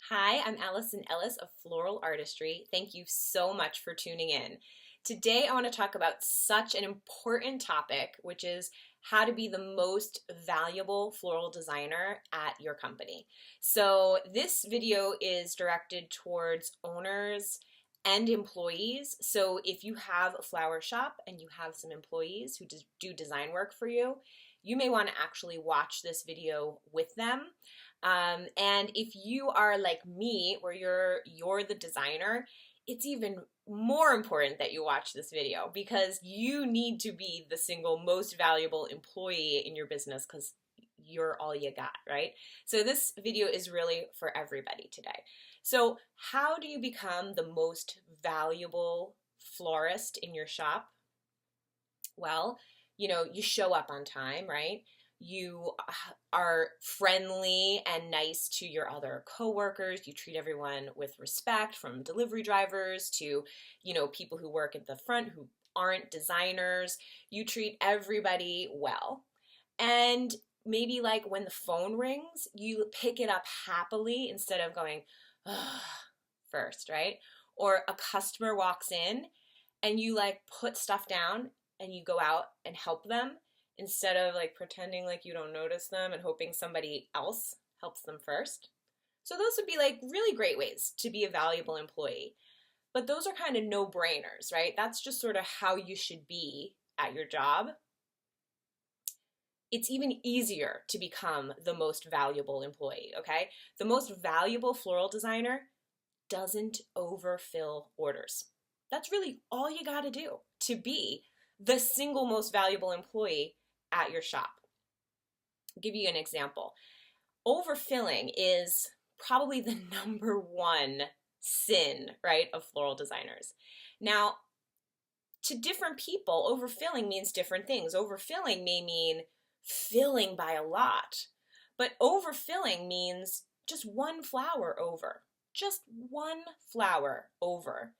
Hi, I'm Alison Ellis of Floral Artistry. Thank you so much for tuning in. Today, I want to talk about such an important topic, which is how to be the most valuable floral designer at your company. So, this video is directed towards owners and employees. So, if you have a flower shop and you have some employees who do design work for you, you may want to actually watch this video with them. And if you are like me, where you're the designer, it's even more important that you watch this video because you need to be the single most valuable employee in your business because you're all you got, right? So this video is really for everybody today. So how do you become the most valuable florist in your shop? Well, you show up on time, right? You are friendly and nice to your other coworkers. You treat everyone with respect, from delivery drivers to, people who work at the front who aren't designers. You treat everybody well. And maybe like when the phone rings, you pick it up happily instead of going, ugh, first, right? Or a customer walks in and you like put stuff down and you go out and help them instead of like pretending like you don't notice them and hoping somebody else helps them first. So those would be like really great ways to be a valuable employee. But those are kind of no-brainers, right? That's just sort of how you should be at your job. It's even easier to become the most valuable employee, okay? The most valuable floral designer doesn't overfill orders. That's really all you got to do to be the single most valuable employee at your shop. I'll give you an example. Overfilling is probably the number one sin, right, of floral designers. Now, to different people, overfilling means different things. Overfilling may mean filling by a lot, but overfilling means just one flower over. Just one flower over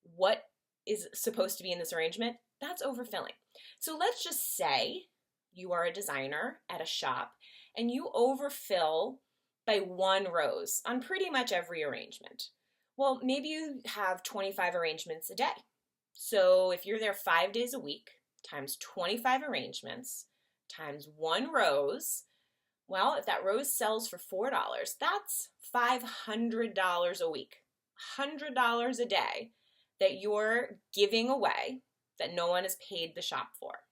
what is supposed to be in this arrangement. That's overfilling. So let's just say you are a designer at a shop and you overfill by one rose on pretty much every arrangement. Well, maybe you have 25 arrangements a day. So if you're there 5 days a week times 25 arrangements times one rose, well, if that rose sells for $4, that's $500 a week, $100 a day that you're giving away that no one has paid the shop for.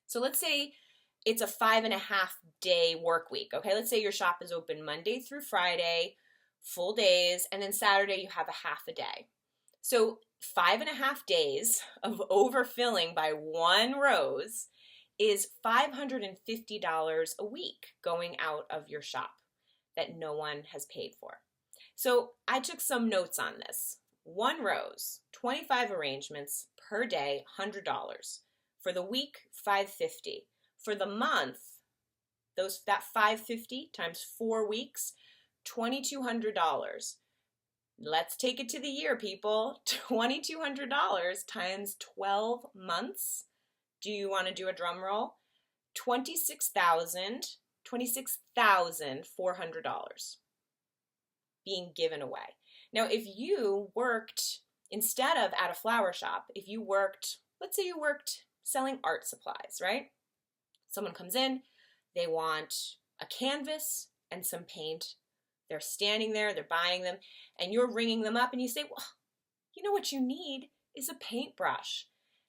So let's say it's a 5.5 day work week, okay? Let's say your shop is open Monday through Friday, full days, and then Saturday you have a half a day. So 5.5 days of overfilling by one rose is $550 a week going out of your shop that no one has paid for. So I took some notes on this. One rose, 25 arrangements per day, $100. For the week, $550. For the month, that $550 times 4 weeks, $2,200. Let's take it to the year, people. $2,200 times 12 months. Do you want to do a drum roll? $26,400 being given away. Now, if you worked, instead of at a flower shop, if you worked, let's say you worked selling art supplies, right? Someone comes in, they want a canvas and some paint. They're standing there, they're buying them, and you're ringing them up and you say, well, you know what you need is a paintbrush.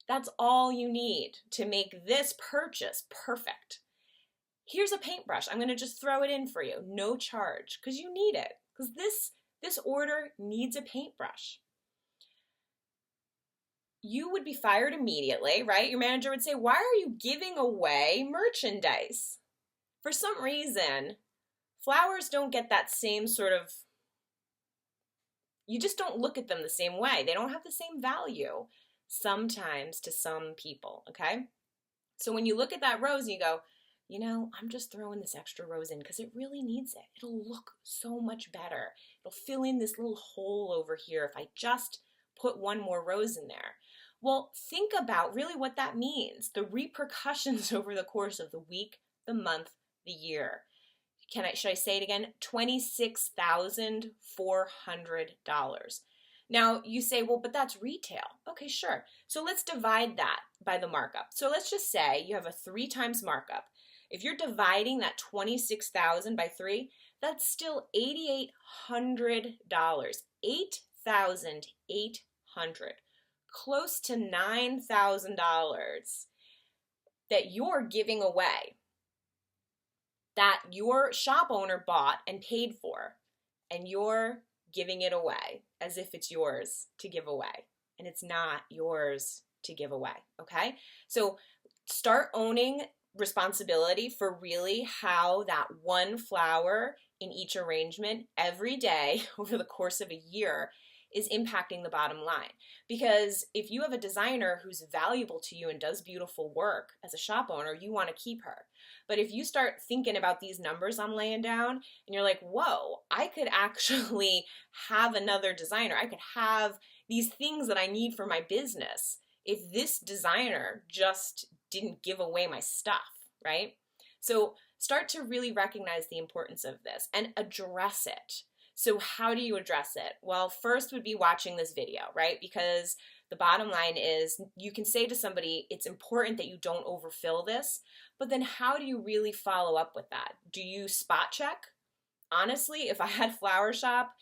That's all you need to make this purchase perfect. Here's a paintbrush. I'm going to just throw it in for you, no charge, because you need it. Because this order needs a paintbrush. You would be fired immediately, right? Your manager would say, why are you giving away merchandise? For some reason, flowers don't get that same sort of, you just don't look at them the same way. They don't have the same value sometimes to some people, okay? So when you look at that rose and you go, I'm just throwing this extra rose in because it really needs it. It'll look so much better. It'll fill in this little hole over here if I just put one more rose in there. Well, think about really what that means, the repercussions over the course of the week, the month, the year. should I say it again? $26,400. Now you say, well, but that's retail. Okay, sure. So let's divide that by the markup. So let's just say you have a 3 times markup. If you're dividing that 26,000 by 3, that's still $8,800. $8,800. Close to $9,000 that you're giving away, that your shop owner bought and paid for, and you're giving it away as if it's yours to give away, and it's not yours to give away, okay? So start owning responsibility for really how that one flower in each arrangement every day over the course of a year is impacting the bottom line. Because if you have a designer who's valuable to you and does beautiful work as a shop owner, you want to keep her. But if you start thinking about these numbers I'm laying down and you're like, whoa, I could actually have another designer. I could have these things that I need for my business if this designer just didn't give away my stuff, right? So start to really recognize the importance of this and address it. So how do you address it? Well, first would be watching this video, right? Because the bottom line is you can say to somebody, it's important that you don't overfill this, but then how do you really follow up with that? Do you spot check? Honestly, if I had flower shop,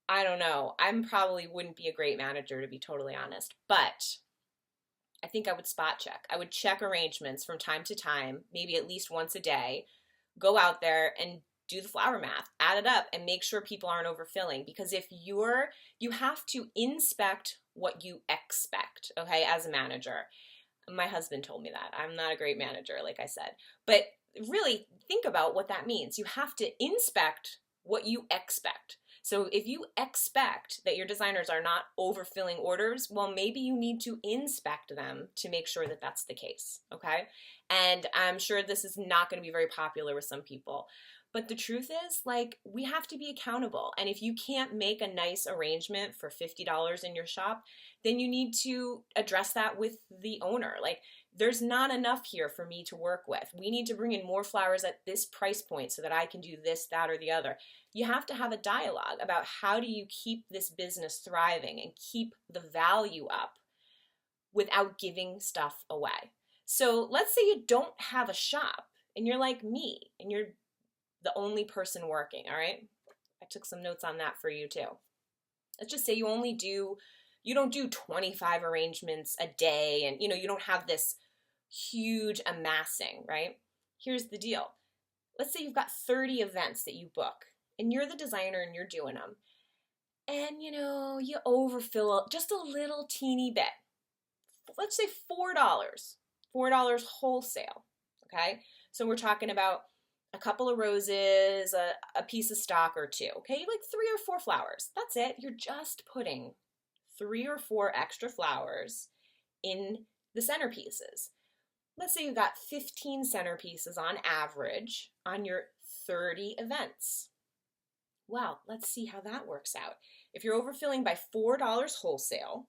I don't know. I probably wouldn't be a great manager, to be totally honest, but I think I would spot check. I would check arrangements from time to time, maybe at least once a day, go out there and do the flower math, add it up, and make sure people aren't overfilling. Because if you have to inspect what you expect, okay, as a manager. My husband told me that. I'm not a great manager, like I said. But really think about what that means. You have to inspect what you expect. So if you expect that your designers are not overfilling orders, well, maybe you need to inspect them to make sure that that's the case, okay? And I'm sure this is not going to be very popular with some people. But the truth is, like, we have to be accountable. And if you can't make a nice arrangement for $50 in your shop, then you need to address that with the owner. Like, there's not enough here for me to work with. We need to bring in more flowers at this price point so that I can do this, that, or the other. You have to have a dialogue about how do you keep this business thriving and keep the value up without giving stuff away. So let's say you don't have a shop and you're like me and you're the only person working, all right? I took some notes on that for you too. Let's just say you don't do 25 arrangements a day and you don't have this huge amassing, right? Here's the deal. Let's say you've got 30 events that you book and you're the designer and you're doing them. And you overfill just a little teeny bit. Let's say $4 wholesale, okay? So we're talking about a couple of roses, a piece of stock or two, okay? Like 3 or 4 flowers. That's it. You're just putting 3 or 4 extra flowers in the centerpieces. Let's say you've got 15 centerpieces on average on your 30 events. Well, let's see how that works out. If you're overfilling by $4 wholesale,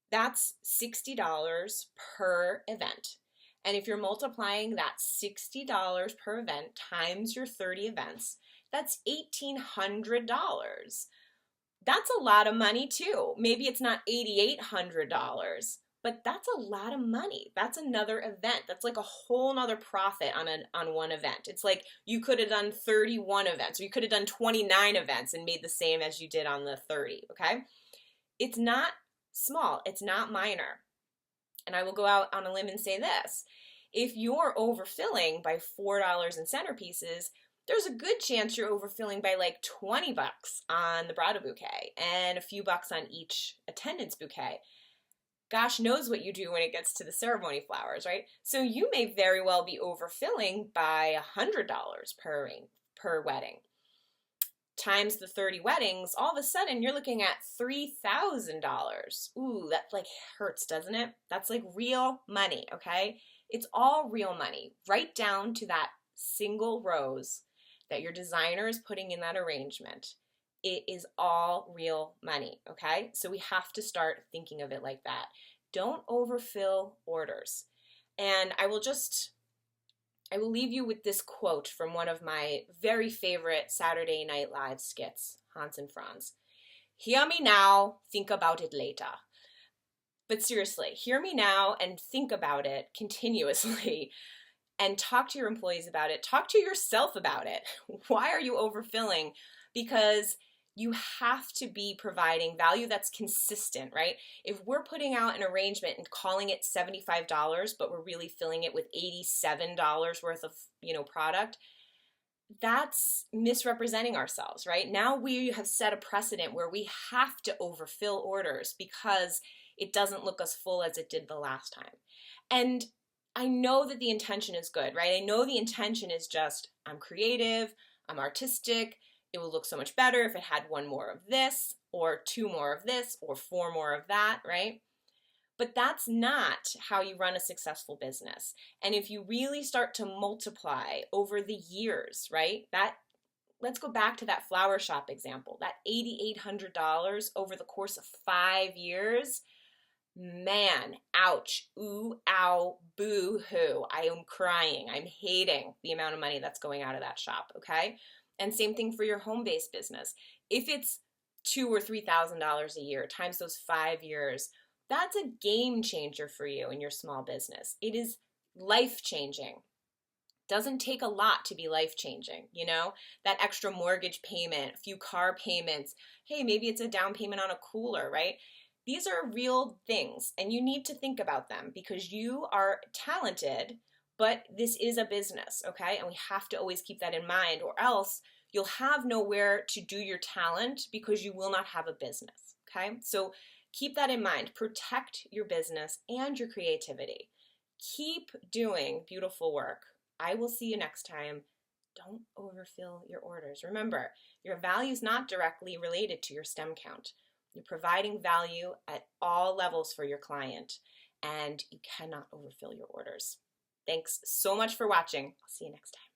that's $60 per event. And if you're multiplying that $60 per event times your 30 events, that's $1,800. That's a lot of money too. Maybe it's not $8,800, but that's a lot of money. That's another event. That's like a whole nother profit on one event. It's like you could have done 31 events, or you could have done 29 events and made the same as you did on the 30, okay? It's not small. It's not minor. And I will go out on a limb and say this. If you're overfilling by $4 in centerpieces, there's a good chance you're overfilling by like $20 on the bridal bouquet and a few bucks on each attendance bouquet. Gosh knows what you do when it gets to the ceremony flowers, right? So you may very well be overfilling by $100 per wedding. Times the 30 weddings, all of a sudden you're looking at $3,000. Ooh, that like hurts, doesn't it? That's like real money, okay? It's all real money, right down to that single rose that your designer is putting in that arrangement. It is all real money, okay? So we have to start thinking of it like that. Don't overfill orders. And I will just I will leave you with this quote from one of my very favorite Saturday Night Live skits, Hans and Franz. Hear me now, think about it later. But seriously, hear me now and think about it continuously and talk to your employees about it. Talk to yourself about it. Why are you overfilling? Because you have to be providing value that's consistent, right? If we're putting out an arrangement and calling it $75, but we're really filling it with $87 worth of, product, that's misrepresenting ourselves, right? Now we have set a precedent where we have to overfill orders because it doesn't look as full as it did the last time. And I know that the intention is good, right? I know the intention is just, I'm creative, I'm artistic, it will look so much better if it had one more of this, or two more of this, or four more of that, right? But that's not how you run a successful business. And if you really start to multiply over the years, right? Let's go back to that flower shop example, that $8,800 over the course of 5 years. Man, ouch, ooh, ow, boo hoo. I am crying. I'm hating the amount of money that's going out of that shop, okay? And same thing for your home-based business. If it's $2,000 or $3,000 a year times those 5 years, that's a game changer for you in your small business. It is life-changing. Doesn't take a lot to be life-changing, That extra mortgage payment, a few car payments. Hey, maybe it's a down payment on a cooler, right? These are real things, and you need to think about them because you are talented, but this is a business, okay? And we have to always keep that in mind, or else you'll have nowhere to do your talent because you will not have a business, okay? So keep that in mind. Protect your business and your creativity. Keep doing beautiful work. I will see you next time. Don't overfill your orders. Remember, your value is not directly related to your stem count. You're providing value at all levels for your client, and you cannot overfill your orders. Thanks so much for watching. I'll see you next time.